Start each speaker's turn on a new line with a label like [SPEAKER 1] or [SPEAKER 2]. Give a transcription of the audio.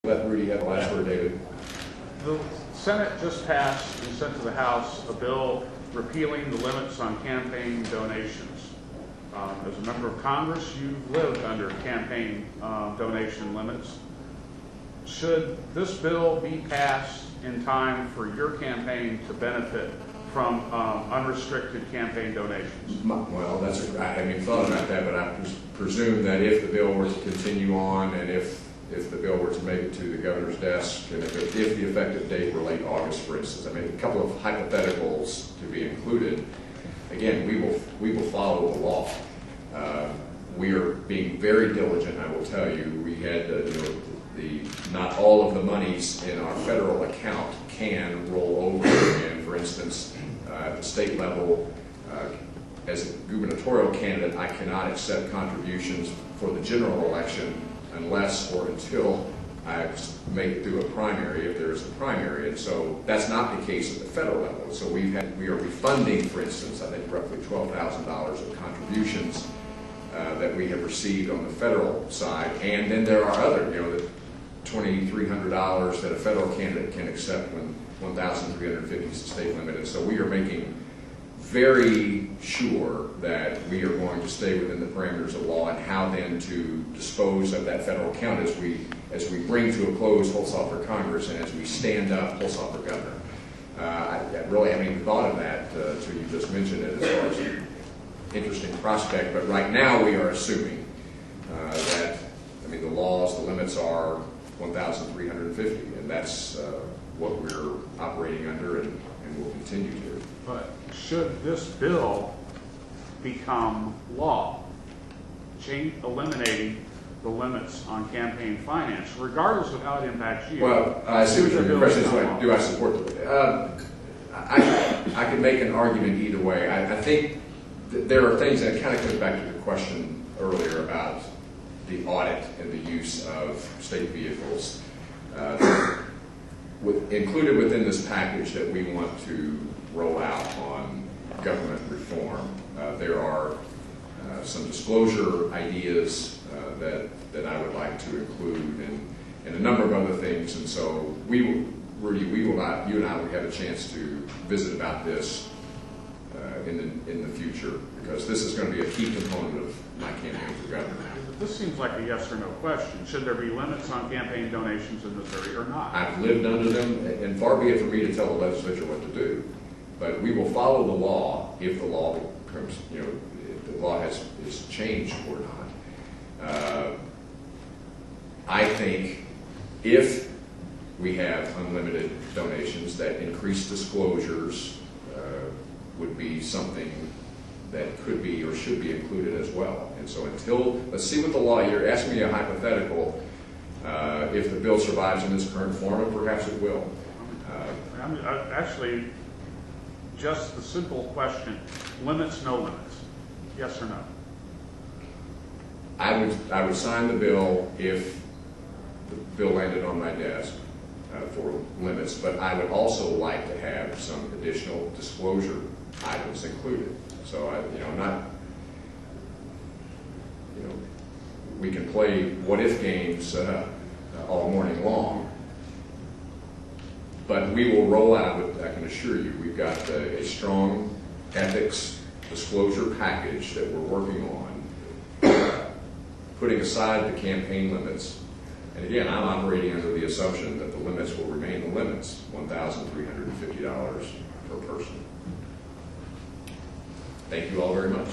[SPEAKER 1] Let Rudy have the last word, David.
[SPEAKER 2] The Senate just passed and sent to the House a bill repealing the limits on campaign donations. As a member of Congress, you've lived under campaign donation limits. Should this bill be passed in time for your campaign to benefit from unrestricted campaign donations?
[SPEAKER 1] Well, I hadn't even thought about that, but I presume that if the bill were to continue on and if the bill were to make it to the governor's desk, and if the effective date were late August, for instance, I mean, a couple of hypotheticals to be included. Again, we will follow the law. We are being very diligent. I will tell you, we had not all of the monies in our federal account can roll over. And for instance, at the state level, as a gubernatorial candidate, I cannot accept contributions for the general election unless or until I make it through a primary, if there is a primary. And so that's not the case at the federal level. So we are refunding, for instance, I think roughly $12,000 of contributions that we have received on the federal side. And then there are other, the $2,300 that a federal candidate can accept when $1,350 is the state limit. And so we are making very sure that we are going to stay within the parameters of law and how then to dispose of that federal account as we bring to a close Hulshof for Congress and as we stand up Hulshof for governor. I really haven't even thought of that until you just mentioned it as far as an interesting prospect. But right now we are assuming that, the laws, the limits are 1,350, and that's what we're operating under and will continue to.
[SPEAKER 2] But should this bill become law, eliminating the limits on campaign finance, regardless of how it impacts you?
[SPEAKER 1] Well, I see what your question is like. Do I support it? I could make an argument either way. I think there are things that kind of comes back to the question earlier about the audit and the use of state vehicles. Included within this package that we want to roll out on government reform, there are some disclosure ideas that I would like to include, and a number of other things. And so Rudy, you and I will have a chance to visit about this in the future, because this is going to be a key component of my campaign for governor.
[SPEAKER 2] This seems like a yes or no question. Should there be limits on campaign donations in Missouri or not? I've
[SPEAKER 1] lived under them, and far be it for me to tell the legislature what to do. But we will follow the law if the law becomes, if the law is changed or not. I think if we have unlimited donations, that increased disclosures would be something that could be or should be included as well. And so let's see what the law, you're asking me a hypothetical, if the bill survives in its current form, and perhaps it will.
[SPEAKER 2] Actually, just the simple question, limits, no limits, yes or no?
[SPEAKER 1] I would sign the bill if the bill landed on my desk for limits, but I would also like to have some additional disclosure items included. So we can play what-if games all morning long, but we will roll out, I can assure you, we've got a strong ethics disclosure package that we're working on, putting aside the campaign limits. And again, I'm operating under the assumption that the limits will remain the limits, $1,350 per person. Thank you all very much.